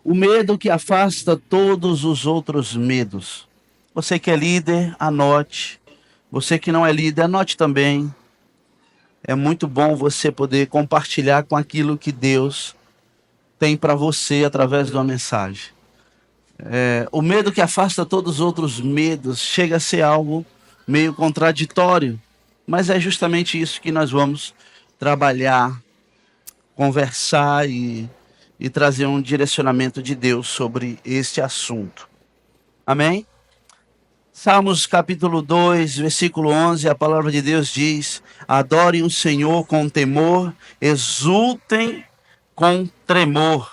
O medo que afasta todos os outros medos. Você que é líder, anote. Você que não é líder, anote também. É muito bom você poder compartilhar com aquilo que Deus tem para você através de uma mensagem. O medo que afasta todos os outros medos chega a ser algo meio contraditório, mas é justamente isso que nós vamos trabalhar, conversar e trazer um direcionamento de Deus sobre este assunto. Amém? Salmos capítulo 2, versículo 11, a palavra de Deus diz: adorem o Senhor com temor, exultem com tremor.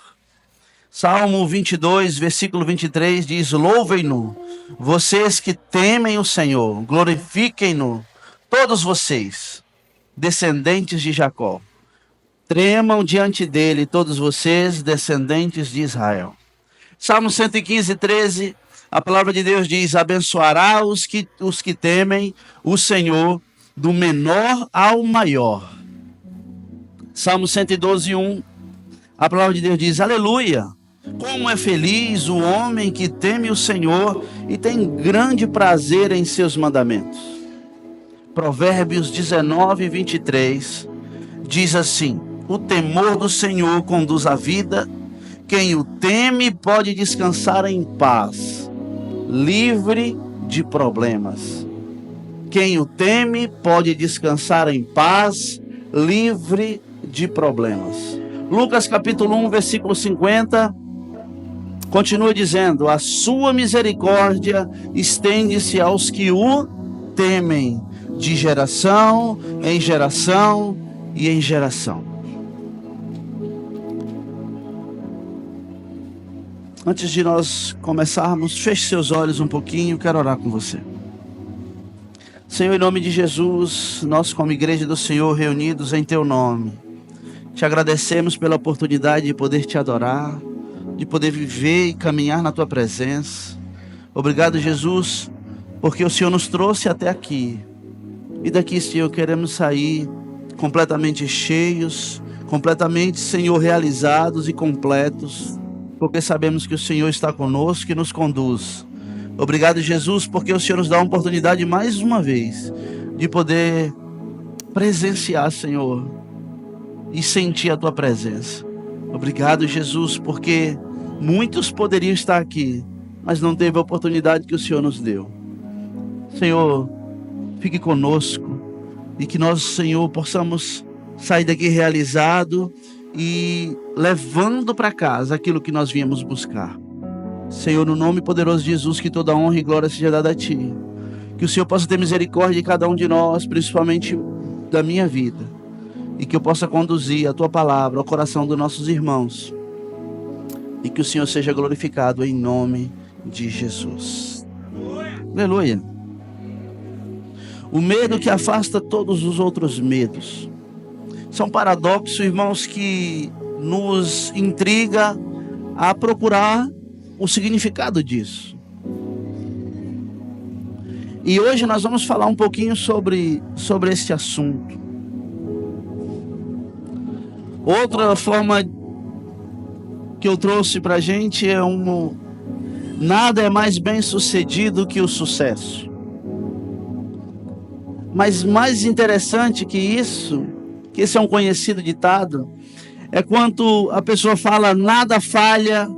Salmo 22, versículo 23 diz: louvem-no, vocês que temem o Senhor, glorifiquem-no, todos vocês, descendentes de Jacó. Tremam diante dele, todos vocês, descendentes de Israel. Salmo 115, 13, a palavra de Deus diz: abençoará os que temem o Senhor, do menor ao maior. Salmo 112, 1, a palavra de Deus diz: aleluia! Como é feliz o homem que teme o Senhor e tem grande prazer em seus mandamentos. Provérbios 19, 23 diz assim: o temor do Senhor conduz à vida, quem o teme pode descansar em paz, livre de problemas. Quem o teme pode descansar em paz, livre de problemas. Lucas capítulo 1, versículo 50, continua dizendo: a sua misericórdia estende-se aos que o temem, de geração em geração e em geração. Antes de nós começarmos, feche seus olhos um pouquinho, quero orar com você. Senhor, em nome de Jesus, nós como igreja do Senhor reunidos em Teu nome, te agradecemos pela oportunidade de poder Te adorar, de poder viver e caminhar na Tua presença. Obrigado, Jesus, porque o Senhor nos trouxe até aqui. E daqui, Senhor, queremos sair completamente cheios, completamente, Senhor, realizados e completos, porque sabemos que o Senhor está conosco e nos conduz. Obrigado, Jesus, porque o Senhor nos dá a oportunidade mais uma vez de poder presenciar, Senhor, e sentir a Tua presença. Obrigado, Jesus, porque muitos poderiam estar aqui, mas não teve a oportunidade que o Senhor nos deu. Senhor, fique conosco e que nós, Senhor, possamos sair daqui realizado e levando para casa aquilo que nós viemos buscar. Senhor, no nome poderoso de Jesus, que toda honra e glória seja dada a Ti. Que o Senhor possa ter misericórdia de cada um de nós, principalmente da minha vida. E que eu possa conduzir a Tua palavra ao coração dos nossos irmãos. E que o Senhor seja glorificado em nome de Jesus. Aleluia. O medo que afasta todos os outros medos. São paradoxos, irmãos, que nos intriga a procurar o significado disso. E hoje nós vamos falar um pouquinho sobre esse assunto. Outra forma que eu trouxe para a gente é nada é mais bem sucedido que o sucesso. Mas mais interessante que isso, que esse é um conhecido ditado, é quando a pessoa fala: nada falha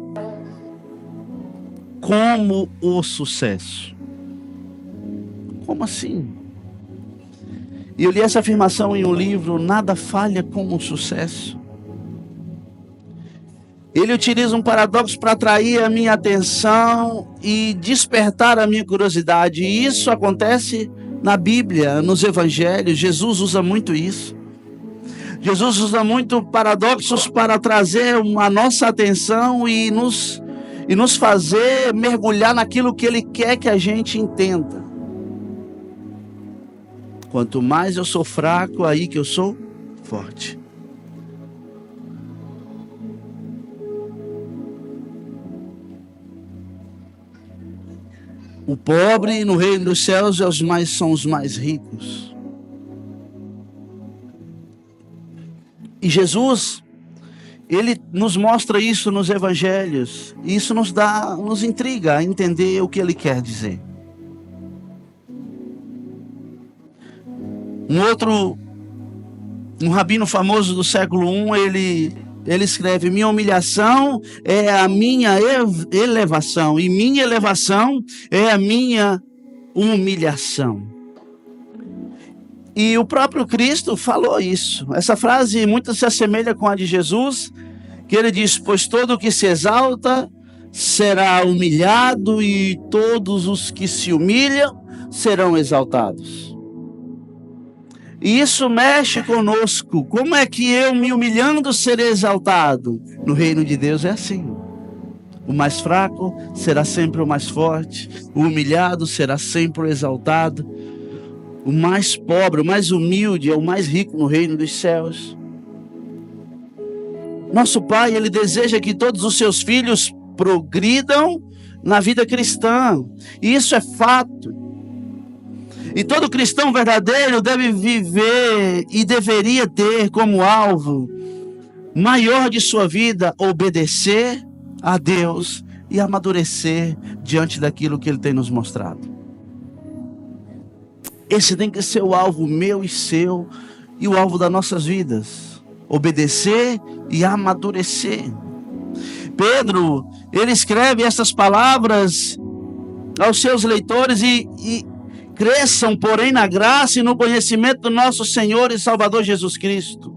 como o sucesso. Como assim? E eu li essa afirmação em um livro: nada falha como o sucesso. Ele utiliza um paradoxo para atrair a minha atenção e despertar a minha curiosidade. E isso acontece na Bíblia, nos Evangelhos. Jesus usa muito isso. Jesus usa muito paradoxos para trazer a nossa atenção e nos fazer mergulhar naquilo que Ele quer que a gente entenda. Quanto mais eu sou fraco, aí que eu sou forte. O pobre no reino dos céus são os mais ricos. E Jesus, Ele nos mostra isso nos evangelhos. E isso nos intriga a entender o que ele quer dizer. Um rabino famoso do século I, ele escreve: minha humilhação é a minha elevação, e minha elevação é a minha humilhação. E o próprio Cristo falou isso. Essa frase muito se assemelha com a de Jesus, que ele diz: pois todo o que se exalta será humilhado, e todos os que se humilham serão exaltados. E isso mexe conosco. Como é que eu, me humilhando, serei exaltado? No reino de Deus é assim. O mais fraco será sempre o mais forte. O humilhado será sempre o exaltado. O mais pobre, o mais humilde é o mais rico no reino dos céus. Nosso Pai, Ele deseja que todos os seus filhos progridam na vida cristã. E isso é fato. E todo cristão verdadeiro deve viver e deveria ter como alvo maior de sua vida obedecer a Deus e amadurecer diante daquilo que Ele tem nos mostrado. Esse tem que ser o alvo meu e seu e o alvo das nossas vidas. Obedecer e amadurecer. Pedro, ele escreve essas palavras aos seus leitores e cresçam, porém, na graça e no conhecimento do nosso Senhor e Salvador Jesus Cristo.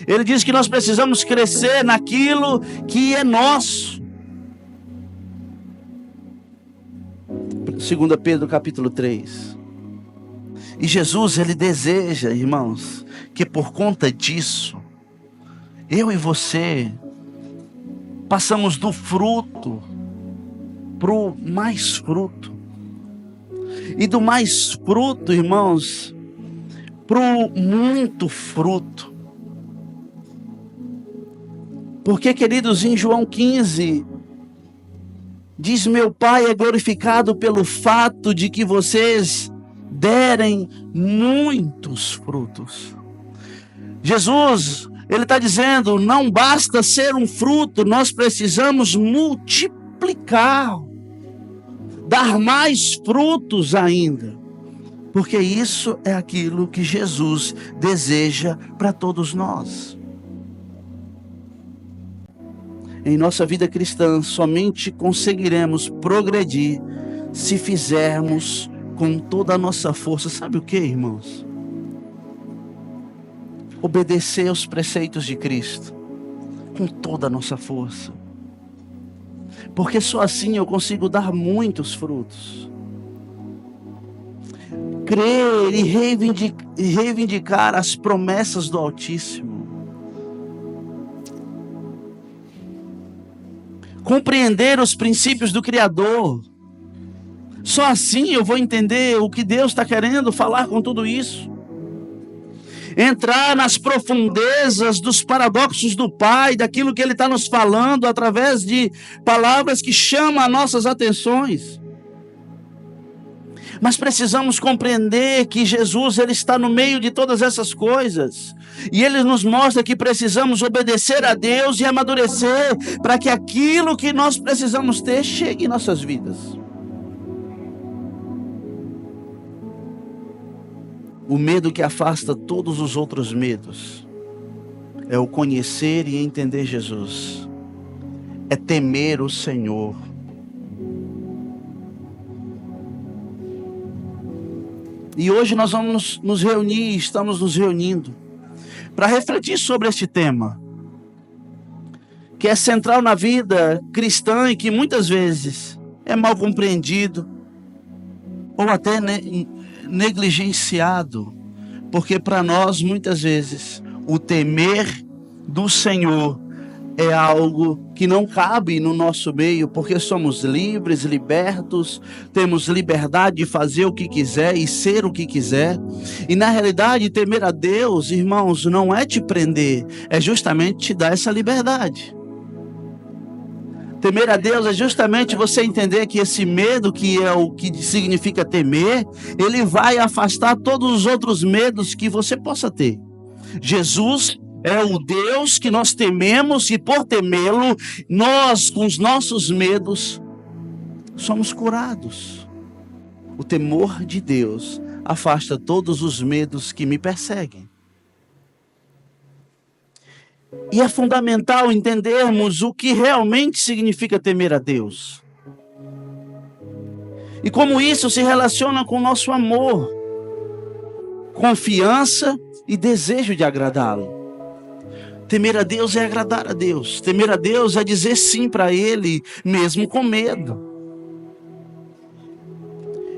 Ele diz que nós precisamos crescer naquilo que é nosso. 2 Pedro capítulo 3. E Jesus, Ele deseja, irmãos, que por conta disso, eu e você, passamos do fruto para o mais fruto. E do mais fruto, irmãos, para o muito fruto. Porque, queridos, em João 15, diz: meu Pai é glorificado pelo fato de que vocês derem muitos frutos. Jesus, Ele está dizendo, não basta ser um fruto, nós precisamos multiplicar. Dar mais frutos ainda, porque isso é aquilo que Jesus deseja para todos nós. Em nossa vida cristã, somente conseguiremos progredir se fizermos com toda a nossa força. Sabe o que, irmãos? Obedecer aos preceitos de Cristo com toda a nossa força. Porque só assim eu consigo dar muitos frutos. Crer e reivindicar as promessas do Altíssimo. Compreender os princípios do Criador. Só assim eu vou entender o que Deus está querendo falar com tudo isso. Entrar nas profundezas dos paradoxos do Pai, daquilo que Ele está nos falando através de palavras que chamam as nossas atenções. Mas precisamos compreender que Jesus, Ele está no meio de todas essas coisas. E Ele nos mostra que precisamos obedecer a Deus e amadurecer para que aquilo que nós precisamos ter chegue em nossas vidas. O medo que afasta todos os outros medos é o conhecer e entender Jesus. É temer o Senhor. E hoje nós vamos nos reunir, estamos nos reunindo para refletir sobre este tema, que é central na vida cristã e que muitas vezes é mal compreendido ou até negligenciado, porque para nós muitas vezes o temer do Senhor é algo que não cabe no nosso meio, porque somos livres, libertos, temos liberdade de fazer o que quiser e ser o que quiser. E na realidade temer a Deus, irmãos, não é te prender, é justamente te dar essa liberdade. Temer a Deus é justamente você entender que esse medo, que é o que significa temer, ele vai afastar todos os outros medos que você possa ter. Jesus É o Deus que nós tememos, e por temê-lo, nós, com os nossos medos, somos curados. O temor de Deus afasta todos os medos que me perseguem. E é fundamental entendermos o que realmente significa temer a Deus. E como isso se relaciona com o nosso amor, confiança e desejo de agradá-lo. Temer a Deus é agradar a Deus. Temer a Deus é dizer sim para Ele, mesmo com medo.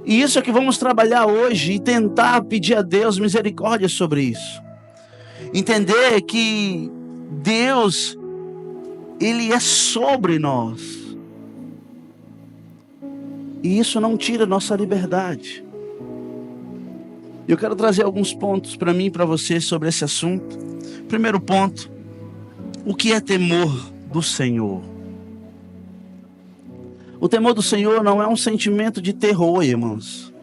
E isso é que vamos trabalhar hoje e tentar pedir a Deus misericórdia sobre isso. Entender que Deus, Ele é sobre nós. E isso não tira nossa liberdade. Eu quero trazer alguns pontos para mim e para você sobre esse assunto. Primeiro ponto, o que é temor do Senhor? O temor do Senhor não é um sentimento de terror, irmãos,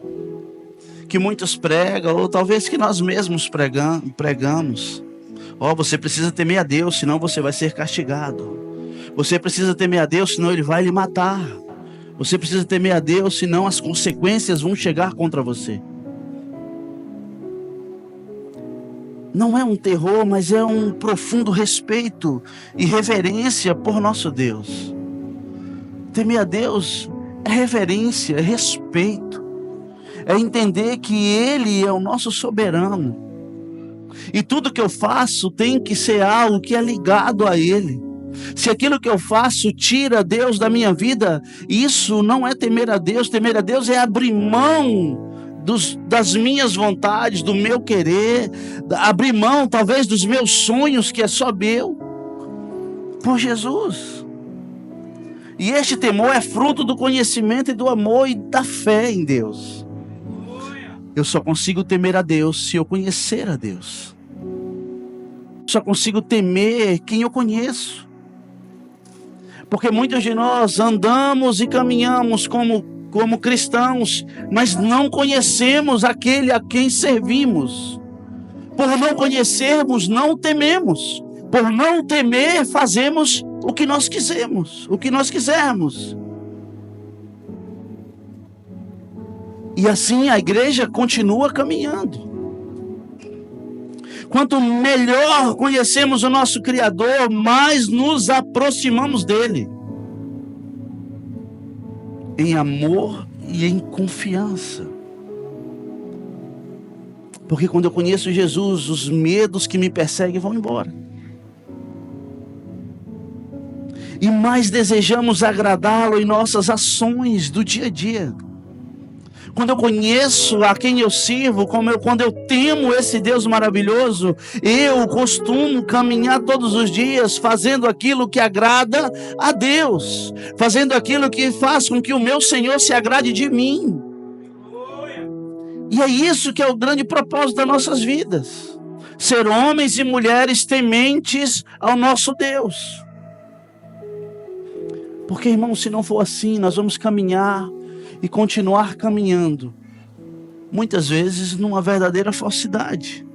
que muitos pregam, ou talvez que nós mesmos pregamos. Você precisa temer a Deus, senão você vai ser castigado. Você precisa temer a Deus, senão Ele vai lhe matar. Você precisa temer a Deus, senão as consequências vão chegar contra você. Não é um terror, mas é um profundo respeito e reverência por nosso Deus. Temer a Deus é reverência, é respeito. É entender que Ele é o nosso soberano. E tudo que eu faço tem que ser algo que é ligado a Ele. Se aquilo que eu faço tira Deus da minha vida, isso não é temer a Deus. Temer a Deus é abrir mão das minhas vontades, do meu querer, abrir mão talvez dos meus sonhos, que é só meu, por Jesus. E este temor é fruto do conhecimento e do amor e da fé em Deus. Eu só consigo temer a Deus se eu conhecer a Deus. Só consigo temer quem eu conheço. Porque muitos de nós andamos e caminhamos como cristãos, mas não conhecemos aquele a quem servimos. Por não conhecermos, não tememos. Por não temer, fazemos o que nós quisermos. E assim a igreja continua caminhando. Quanto melhor conhecemos o nosso Criador, mais nos aproximamos dele. Em amor e em confiança. Porque quando eu conheço Jesus, os medos que me perseguem vão embora. E mais desejamos agradá-lo em nossas ações do dia a dia. Quando eu conheço a quem eu sirvo, quando eu temo esse Deus maravilhoso, eu costumo caminhar todos os dias fazendo aquilo que agrada a Deus, fazendo aquilo que faz com que o meu Senhor se agrade de mim. E é isso que é o grande propósito das nossas vidas: ser homens e mulheres tementes ao nosso Deus. Porque, irmão, se não for assim, nós vamos caminhar e continuar caminhando, muitas vezes numa verdadeira falsidade.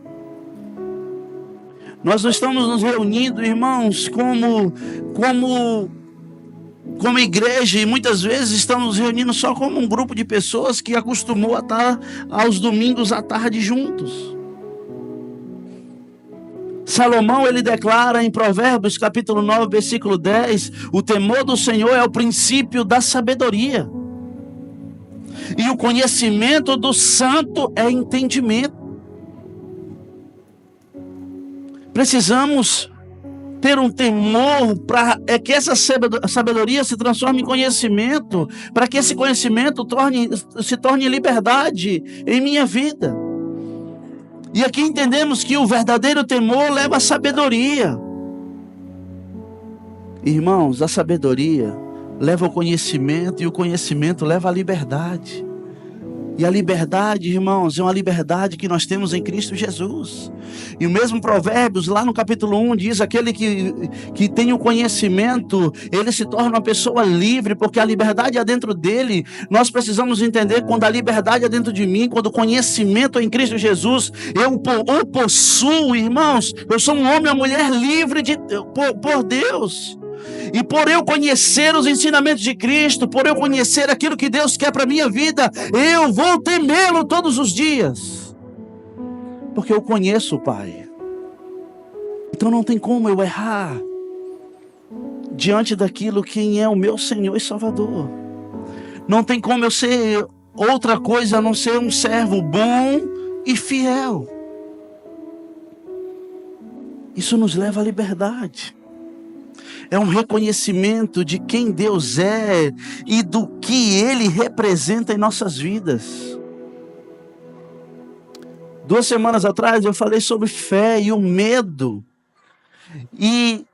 Nós não estamos nos reunindo, irmãos, como igreja, e muitas vezes estamos nos reunindo só como um grupo de pessoas que acostumou a estar aos domingos à tarde juntos. Salomão, ele declara em Provérbios capítulo 9, versículo 10, o temor do Senhor é o princípio da sabedoria. E o conhecimento do santo é entendimento. Precisamos ter um temor para que essa sabedoria se transforme em conhecimento, para que esse conhecimento se torne liberdade em minha vida. E aqui entendemos que o verdadeiro temor leva à sabedoria. Irmãos, a sabedoria leva ao conhecimento, e o conhecimento leva à liberdade. E a liberdade, irmãos, é uma liberdade que nós temos em Cristo Jesus. E o mesmo Provérbios, lá no capítulo 1, diz: aquele que tem o conhecimento, ele se torna uma pessoa livre, porque a liberdade é dentro dele. Nós precisamos entender, quando a liberdade é dentro de mim, quando o conhecimento é em Cristo Jesus, eu o possuo, irmãos. Eu sou um homem ou mulher livre por Deus. E por eu conhecer os ensinamentos de Cristo, por eu conhecer aquilo que Deus quer para a minha vida, eu vou temê-lo todos os dias, porque eu conheço o Pai. Então não tem como eu errar diante daquilo quem é o meu Senhor e Salvador. Não tem como eu ser outra coisa a não ser um servo bom e fiel. Isso nos leva à liberdade. É um reconhecimento de quem Deus é e do que Ele representa em nossas vidas. 2 semanas atrás eu falei sobre fé e o medo. E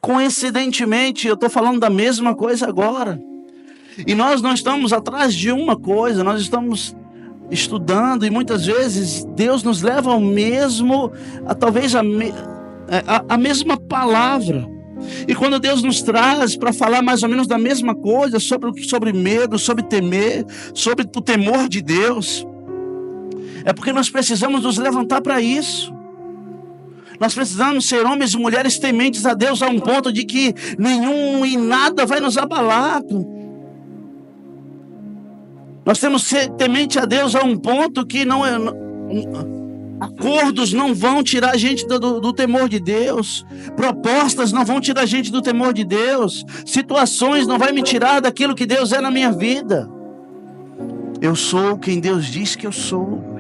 coincidentemente eu estou falando da mesma coisa agora. E nós não estamos atrás de uma coisa, nós estamos estudando, e muitas vezes Deus nos leva ao mesmo, talvez a mesma palavra. E quando Deus nos traz para falar mais ou menos da mesma coisa, sobre medo, sobre temer, sobre o temor de Deus, é porque nós precisamos nos levantar para isso. Nós precisamos ser homens e mulheres tementes a Deus a um ponto de que nenhum e nada vai nos abalar. Nós temos que ser temente a Deus a um ponto que acordos não vão tirar a gente do temor de Deus. Propostas não vão tirar a gente do temor de Deus. Situações não vão me tirar daquilo que Deus é na minha vida. Eu sou quem Deus diz que eu sou.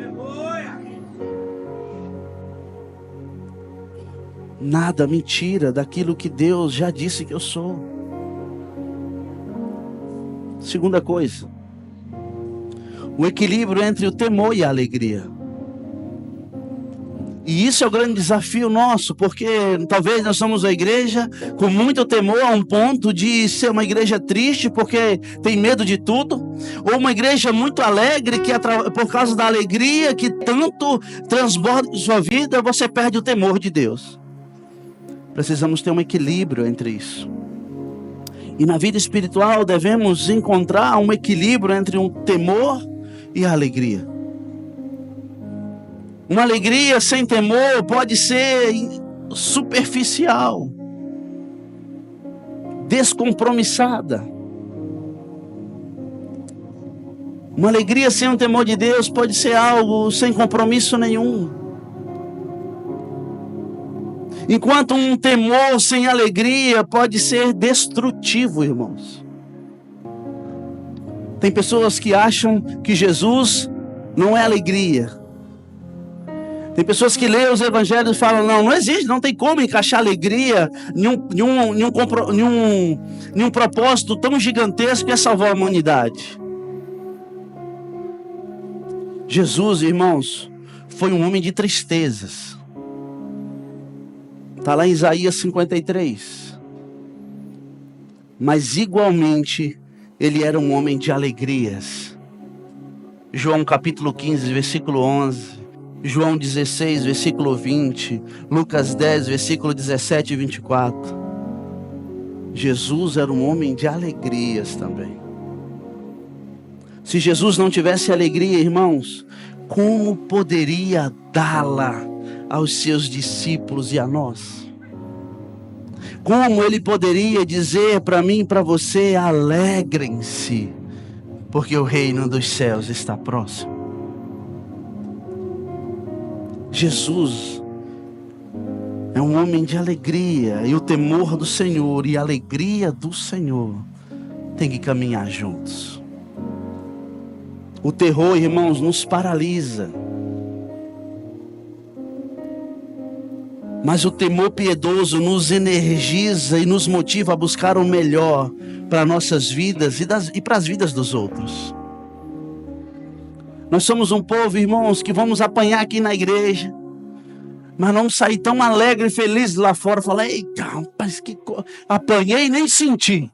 Nada me tira daquilo que Deus já disse que eu sou. Segunda coisa, o equilíbrio entre o temor e a alegria. E isso é o grande desafio nosso, porque talvez nós somos uma igreja com muito temor a um ponto de ser uma igreja triste porque tem medo de tudo, ou uma igreja muito alegre que por causa da alegria que tanto transborda em sua vida, você perde o temor de Deus. Precisamos ter um equilíbrio entre isso. E na vida espiritual devemos encontrar um equilíbrio entre um temor e a alegria. Uma alegria sem temor pode ser superficial, descompromissada. Uma alegria sem o temor de Deus pode ser algo sem compromisso nenhum. Enquanto um temor sem alegria pode ser destrutivo, irmãos. Tem pessoas que acham que Jesus não é alegria. Tem pessoas que leem os evangelhos e falam: não existe, não tem como encaixar alegria em um propósito tão gigantesco que é salvar a humanidade. Jesus, irmãos, foi um homem de tristezas. Está lá em Isaías 53. Mas igualmente, ele era um homem de alegrias. João capítulo 15, versículo 11. João 16, versículo 20. Lucas 10, versículo 17 e 24. Jesus era um homem de alegrias também. Se Jesus não tivesse alegria, irmãos, como poderia dá-la aos seus discípulos e a nós? Como ele poderia dizer para mim e para você: alegrem-se, porque o reino dos céus está próximo? Jesus é um homem de alegria, e o temor do Senhor e a alegria do Senhor tem que caminhar juntos. O terror, irmãos, nos paralisa. Mas o temor piedoso nos energiza e nos motiva a buscar o melhor para nossas vidas e para as vidas dos outros. Nós somos um povo, irmãos, que vamos apanhar aqui na igreja, mas não sair tão alegre e feliz lá fora. Falar: eita, rapaz, apanhei e nem senti.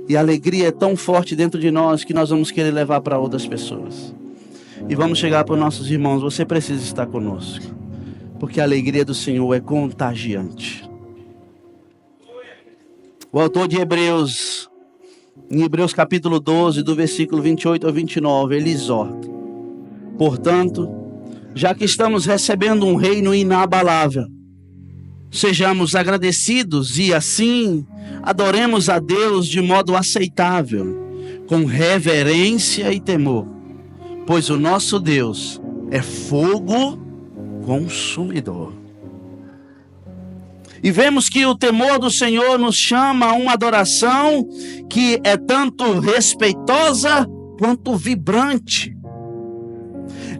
E a alegria é tão forte dentro de nós que nós vamos querer levar para outras pessoas. E vamos chegar para os nossos irmãos: você precisa estar conosco, porque a alegria do Senhor é contagiante. O autor de Hebreus, em Hebreus capítulo 12, do versículo 28 ao 29, ele exorta: portanto, já que estamos recebendo um reino inabalável, sejamos agradecidos e assim adoremos a Deus de modo aceitável, com reverência e temor, pois o nosso Deus é fogo consumidor. E vemos que o temor do Senhor nos chama a uma adoração que é tanto respeitosa quanto vibrante.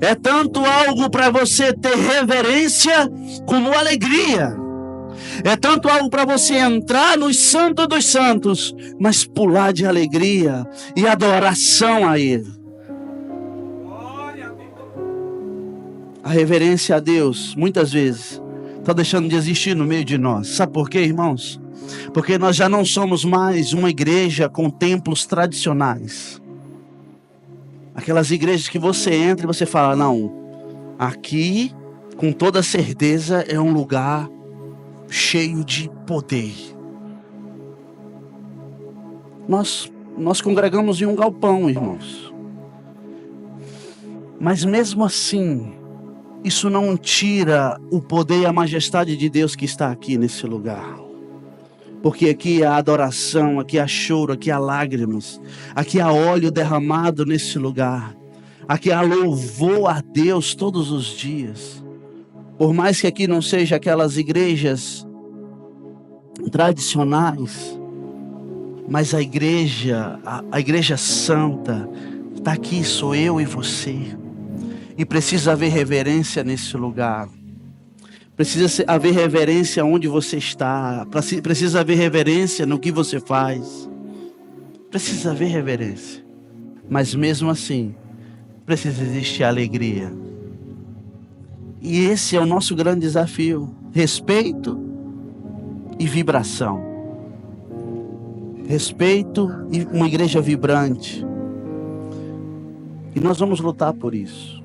É tanto algo para você ter reverência como alegria. É tanto algo para você entrar no Santo dos Santos, mas pular de alegria e adoração a Ele. A reverência a Deus, muitas vezes, está deixando de existir no meio de nós. Sabe por quê, irmãos? Porque nós já não somos mais uma igreja com templos tradicionais. Aquelas igrejas que você entra e você fala: não, aqui, com toda certeza, é um lugar cheio de poder. Nós congregamos em um galpão, irmãos. Mas mesmo assim, isso não tira o poder e a majestade de Deus que está aqui nesse lugar. Porque aqui há adoração, aqui há choro, aqui há lágrimas, aqui há óleo derramado nesse lugar. Aqui há louvor a Deus todos os dias. Por mais que aqui não seja aquelas igrejas tradicionais, mas a igreja santa está aqui, sou eu e você. E precisa haver reverência nesse lugar. Precisa haver reverência onde você está. Precisa haver reverência no que você faz. Precisa haver reverência. Mas mesmo assim, precisa existir alegria. E esse é o nosso grande desafio: respeito e vibração. Respeito e uma igreja vibrante. E nós vamos lutar por isso.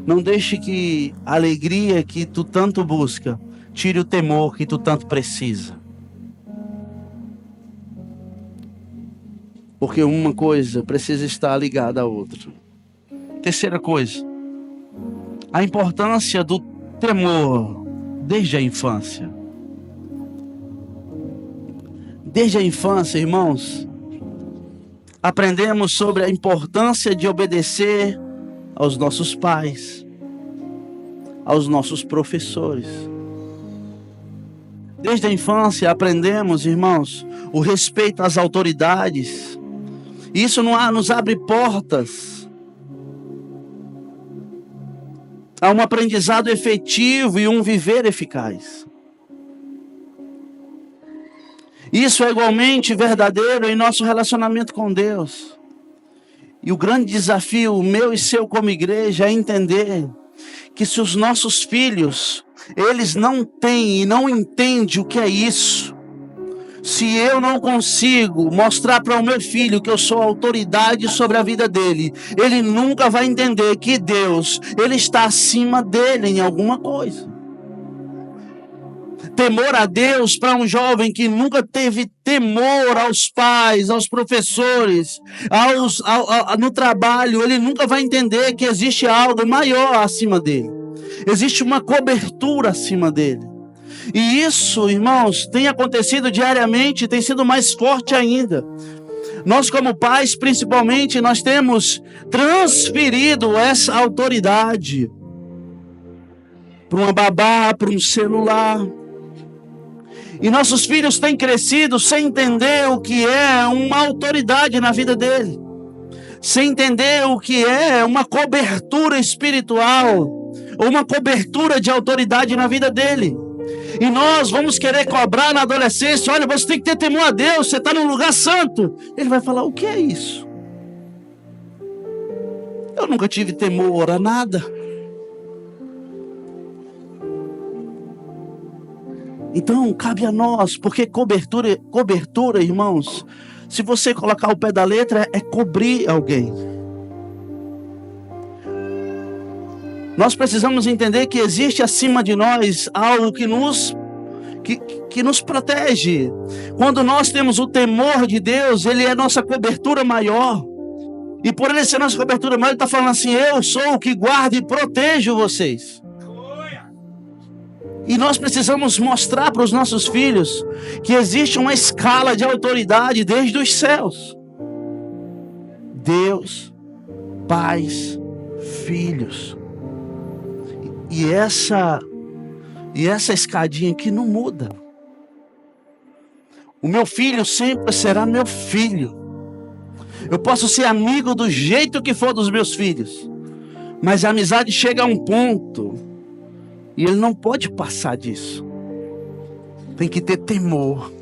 Não deixe que a alegria que tu tanto busca tire o temor que tu tanto precisa. Porque uma coisa precisa estar ligada à outra. Terceira coisa: a importância do temor desde a infância. Desde a infância, irmãos, aprendemos sobre a importância de obedecer aos nossos pais, aos nossos professores. Desde a infância aprendemos, irmãos, o respeito às autoridades. Isso nos abre portas a um aprendizado efetivo e um viver eficaz. Isso é igualmente verdadeiro em nosso relacionamento com Deus. E o grande desafio meu e seu como igreja é entender que se os nossos filhos, eles não têm e não entendem o que é isso, se eu não consigo mostrar para o meu filho que eu sou autoridade sobre a vida dele, ele nunca vai entender que Deus, ele está acima dele em alguma coisa. Temor a Deus para um jovem que nunca teve temor aos pais, aos professores, no trabalho, ele nunca vai entender que existe algo maior acima dele. Existe uma cobertura acima dele. E isso, irmãos, tem acontecido diariamente, tem sido mais forte ainda. Nós como pais, principalmente, nós temos transferido essa autoridade para uma babá, para um celular. E nossos filhos têm crescido sem entender o que é uma autoridade na vida dele, sem entender o que é uma cobertura espiritual, ou uma cobertura de autoridade na vida dele. E nós vamos querer cobrar na adolescência: olha, você tem que ter temor a Deus, você está num lugar santo. Ele vai falar: o que é isso? Eu nunca tive temor a nada. Então, cabe a nós, porque cobertura, irmãos, Se você colocar o pé da letra, é cobrir alguém. Nós precisamos entender que existe acima de nós algo que nos protege. Quando nós temos o temor de Deus, Ele é nossa cobertura maior. E por Ele ser nossa cobertura maior, Ele está falando assim: eu sou o que guardo e protejo vocês. E nós precisamos mostrar para os nossos filhos que existe uma escala de autoridade desde os céus. Deus, pais, filhos. E essa escadinha aqui não muda. O meu filho sempre será meu filho. Eu posso ser amigo do jeito que for dos meus filhos, mas a amizade chega a um ponto e ele não pode passar disso. Tem que ter temor.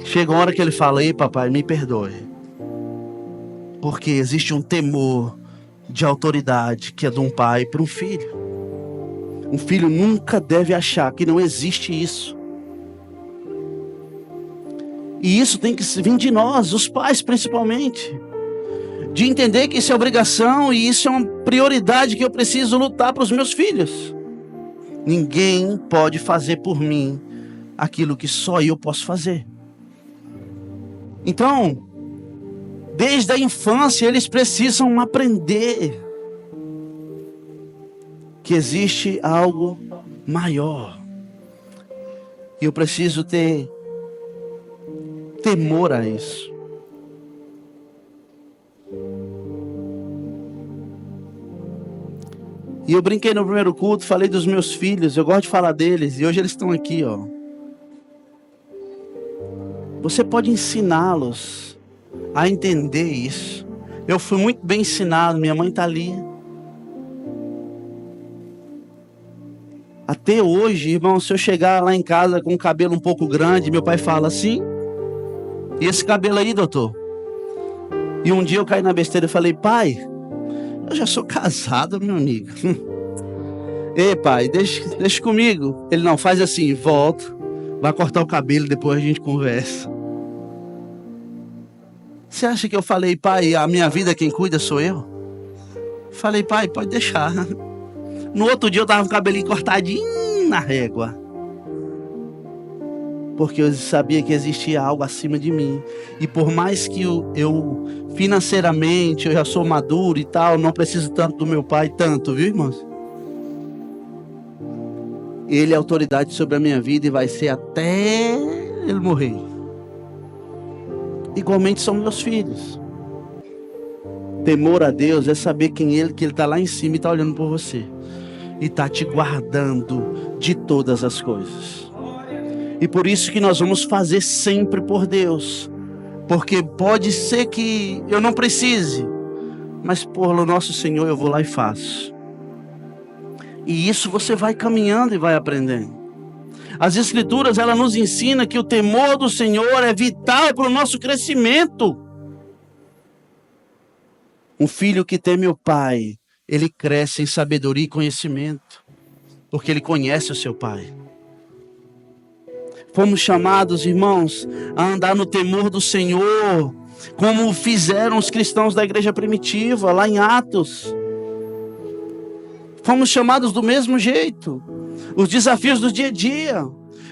Chega uma hora que ele fala: ei, papai, me perdoe. Porque existe um temor de autoridade que é de um pai para um filho. Um filho nunca deve achar que não existe isso. E isso tem que vir de nós, os pais principalmente. De entender que isso é obrigação e isso é uma prioridade que eu preciso lutar para os meus filhos. Ninguém pode fazer por mim aquilo que só eu posso fazer. Então, desde a infância eles precisam aprender que existe algo maior. E eu preciso ter temor a isso. E eu brinquei no primeiro culto, falei dos meus filhos, eu gosto de falar deles, e hoje eles estão aqui, ó. Você pode ensiná-los a entender isso. Eu fui muito bem ensinado, minha mãe está ali. Até hoje, irmão, se eu chegar lá em casa com o cabelo um pouco grande, meu pai fala assim: e esse cabelo aí, doutor? E um dia eu caí na besteira e falei: pai, eu já sou casado, meu amigo. Ei, pai, deixa comigo. Ele: não, faz assim, volta, vai cortar o cabelo, depois a gente conversa. Você acha que eu falei: pai, a minha vida quem cuida sou eu? Falei: pai, pode deixar. No outro dia eu tava com o cabelinho cortadinho na régua. Porque eu sabia que existia algo acima de mim. E por mais que eu financeiramente, eu já sou maduro e tal, não preciso tanto do meu pai, tanto, viu, irmãos? Ele é autoridade sobre a minha vida e vai ser até ele morrer. Igualmente são meus filhos. Temor a Deus é saber que ele está lá em cima e está olhando por você. E está te guardando de todas as coisas. E por isso que nós vamos fazer sempre por Deus. Porque pode ser que eu não precise, mas por nosso Senhor eu vou lá e faço. E isso você vai caminhando e vai aprendendo. As Escrituras, ela nos ensina que o temor do Senhor é vital para o nosso crescimento. Um filho que teme o pai, ele cresce em sabedoria e conhecimento, porque ele conhece o seu pai. Fomos chamados, irmãos, a andar no temor do Senhor, como fizeram os cristãos da igreja primitiva, lá em Atos. Fomos chamados do mesmo jeito. Os desafios do dia a dia.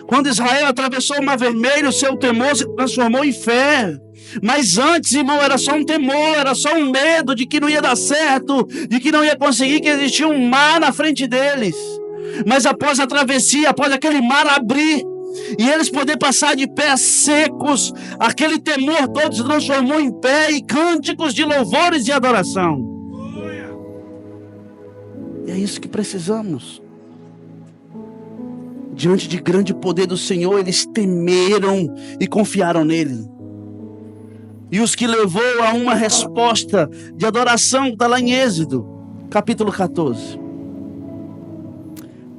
Quando Israel atravessou o Mar Vermelho, o seu temor se transformou em fé. Mas antes, irmão, era só um temor, era só um medo de que não ia dar certo, de que não ia conseguir, que existia um mar na frente deles. Mas após a travessia, após aquele mar abrir, e eles poder passar de pés secos, aquele temor todo se transformou em pé e cânticos de louvores e adoração. E é isso que precisamos. Diante de grande poder do Senhor, eles temeram e confiaram nele. E os que levou a uma resposta de adoração, está lá em Êxodo, capítulo 14.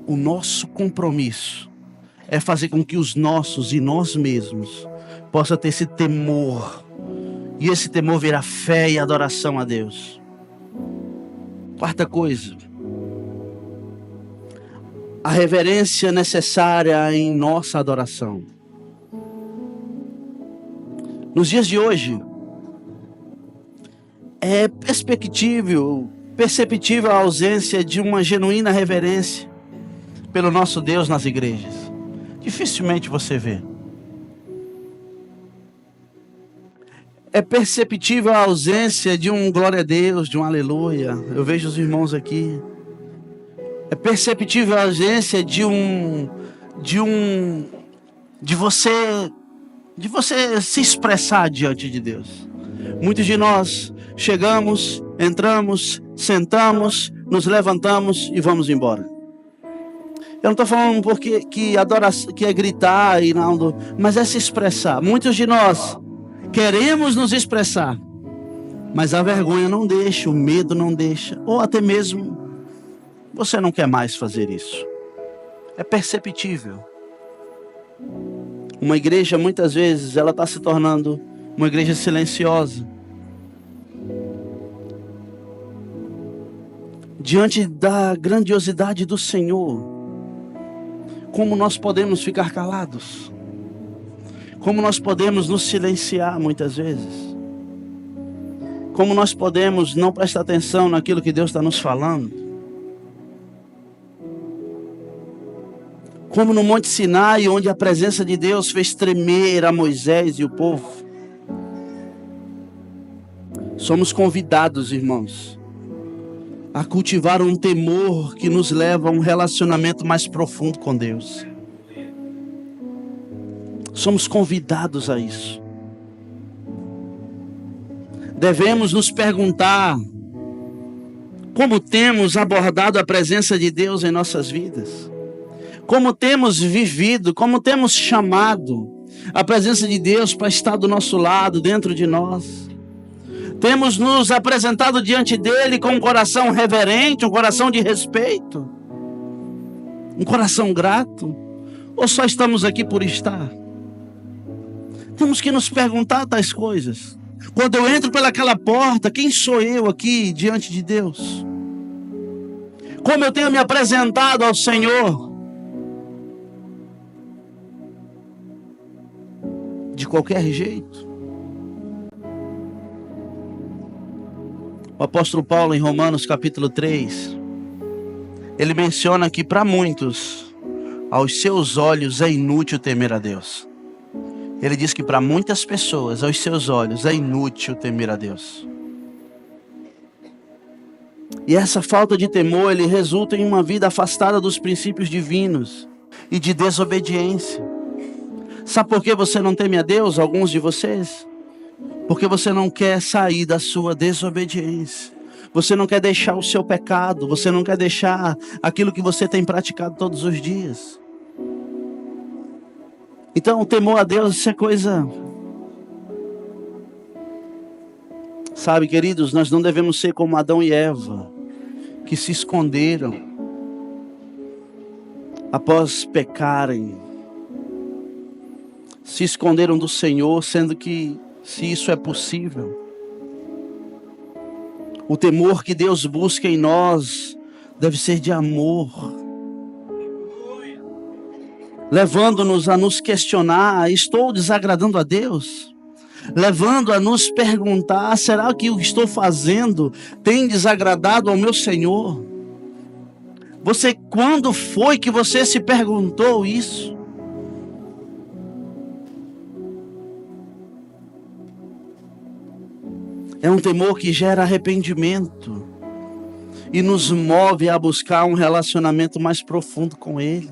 O nosso compromisso é fazer com que os nossos e nós mesmos possa ter esse temor. E esse temor virá fé e adoração a Deus. Quarta coisa. A reverência necessária em nossa adoração. Nos dias de hoje, é perceptível a ausência de uma genuína reverência pelo nosso Deus nas igrejas. Dificilmente você vê. É perceptível a ausência de um glória a Deus, de um aleluia. Eu vejo os irmãos aqui. É perceptível a ausência de você se expressar diante de Deus. Muitos de nós chegamos, entramos, sentamos, nos levantamos e vamos embora. Eu não estou falando porque que é gritar e não, mas é se expressar. Muitos de nós queremos nos expressar, mas a vergonha não deixa, o medo não deixa, ou até mesmo você não quer mais fazer isso. É perceptível. Uma igreja, muitas vezes, ela está se tornando uma igreja silenciosa. Diante da grandiosidade do Senhor, como nós podemos ficar calados? Como nós podemos nos silenciar muitas vezes? Como nós podemos não prestar atenção naquilo que Deus está nos falando? Como no Monte Sinai, onde a presença de Deus fez tremer a Moisés e o povo. Somos convidados, irmãos, a cultivar um temor que nos leva a um relacionamento mais profundo com Deus. Somos convidados a isso. Devemos nos perguntar como temos abordado a presença de Deus em nossas vidas. Como temos vivido, como temos chamado a presença de Deus para estar do nosso lado, dentro de nós. Temos nos apresentado diante dele com um coração reverente, um coração de respeito, um coração grato, ou só estamos aqui por estar? Temos que nos perguntar tais coisas. Quando eu entro pelaquela porta, quem sou eu aqui diante de Deus? Como eu tenho me apresentado ao Senhor? De qualquer jeito. O apóstolo Paulo, em Romanos capítulo 3, ele menciona que para muitos, aos seus olhos é inútil temer a Deus. Ele diz que para muitas pessoas, aos seus olhos, é inútil temer a Deus. E essa falta de temor, ele resulta em uma vida afastada dos princípios divinos e de desobediência. Sabe por que você não teme a Deus, alguns de vocês? Porque você não quer sair da sua desobediência. Você não quer deixar o seu pecado. Você não quer deixar aquilo que você tem praticado todos os dias. Então, o temor a Deus, isso é coisa... Sabe, queridos, nós não devemos ser como Adão e Eva, que se esconderam após pecarem. Se esconderam do Senhor, sendo que, se isso é possível, o temor que Deus busca em nós deve ser de amor, levando-nos a nos questionar: estou desagradando a Deus? Levando a nos perguntar: será que o que estou fazendo tem desagradado ao meu Senhor? Quando foi que você se perguntou isso? É um temor que gera arrependimento e nos move a buscar um relacionamento mais profundo com Ele.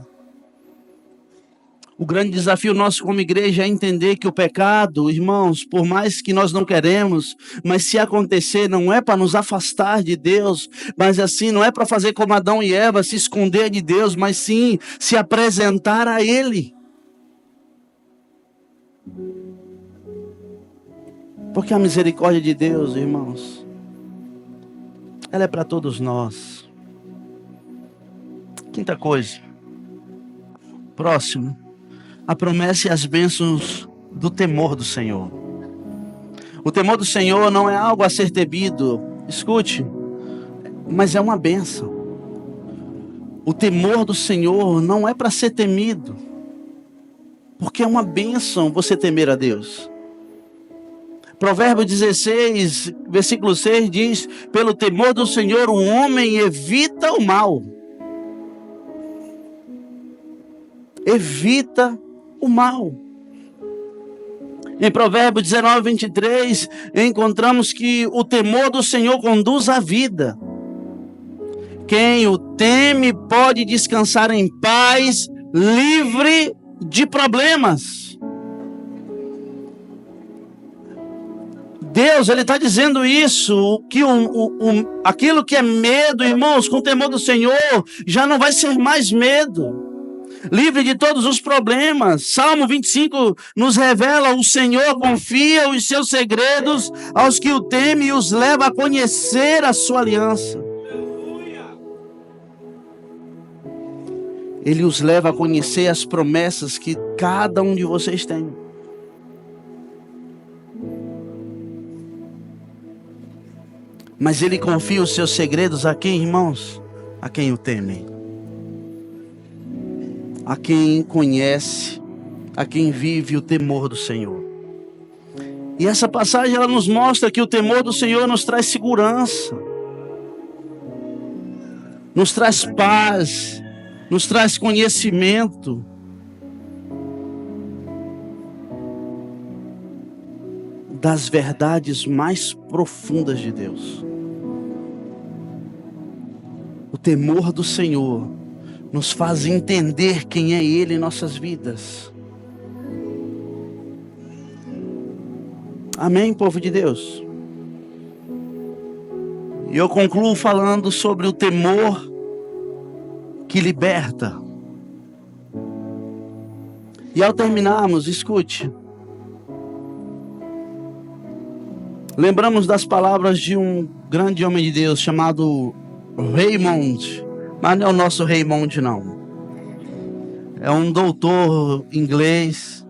O grande desafio nosso como igreja é entender que o pecado, irmãos, por mais que nós não queremos, mas se acontecer, não é para nos afastar de Deus, mas assim, não é para fazer como Adão e Eva, se esconder de Deus, mas sim se apresentar a Ele. Porque a misericórdia de Deus, irmãos, ela é para todos nós. Quinta coisa. Próximo. A promessa e as bênçãos do temor do Senhor. O temor do Senhor não é algo a ser temido. Escute, mas é uma bênção. O temor do Senhor não é para ser temido. Porque é uma bênção você temer a Deus. Provérbios 16, versículo 6 diz: pelo temor do Senhor o homem evita o mal. Evita o mal. Em Provérbios 19, 23, encontramos que o temor do Senhor conduz à vida. Quem o teme pode descansar em paz, livre de problemas. Deus, Ele está dizendo isso, que aquilo que é medo, irmãos, com o temor do Senhor, já não vai ser mais medo. Livre de todos os problemas. Salmo 25 nos revela: o Senhor confia os seus segredos aos que o temem e os leva a conhecer a sua aliança. Ele os leva a conhecer as promessas que cada um de vocês tem. Mas Ele confia os seus segredos a quem, irmãos? A quem o temem. A quem conhece, a quem vive o temor do Senhor. E essa passagem ela nos mostra que o temor do Senhor nos traz segurança, nos traz paz, nos traz conhecimento. Das verdades mais profundas de Deus. O temor do Senhor nos faz entender quem é Ele em nossas vidas. Amém, povo de Deus? E eu concluo falando sobre o temor que liberta. E ao terminarmos, escute. Lembramos das palavras de um grande homem de Deus chamado Raymond. Mas não é o nosso Raymond, não. É um doutor inglês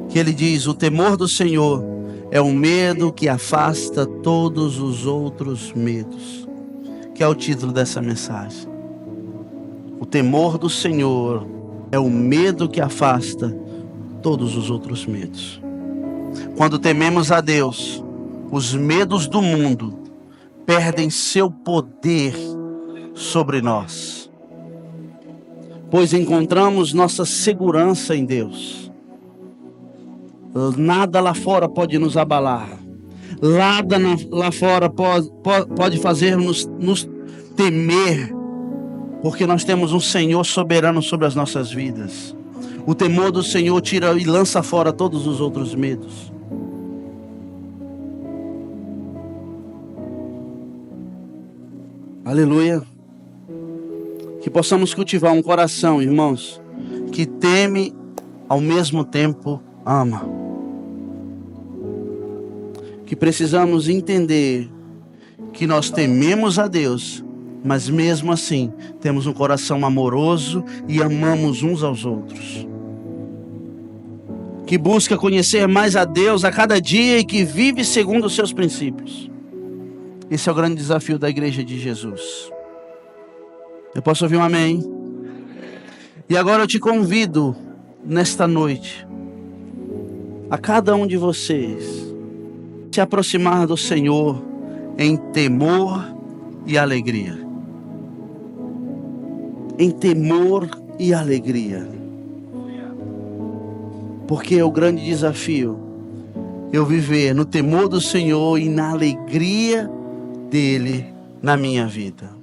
que ele diz: o temor do Senhor é um medo que afasta todos os outros medos. Que é o título dessa mensagem. O temor do Senhor é o medo que afasta todos os outros medos. Quando tememos a Deus, os medos do mundo perdem seu poder sobre nós, pois encontramos nossa segurança em Deus. Nada lá fora pode nos abalar, nada lá fora pode fazer-nos temer, porque nós temos um Senhor soberano sobre as nossas vidas. O temor do Senhor tira e lança fora todos os outros medos. Aleluia. Que possamos cultivar um coração, irmãos, que teme, ao mesmo tempo ama. Que precisamos entender que nós tememos a Deus, mas mesmo assim temos um coração amoroso e amamos uns aos outros. Que busca conhecer mais a Deus a cada dia e que vive segundo os seus princípios. Esse é o grande desafio da igreja de Jesus. Eu posso ouvir um amém? E agora eu te convido, nesta noite, a cada um de vocês, se aproximar do Senhor em temor e alegria. Em temor e alegria. Porque é o grande desafio eu viver no temor do Senhor e na alegria dele na minha vida.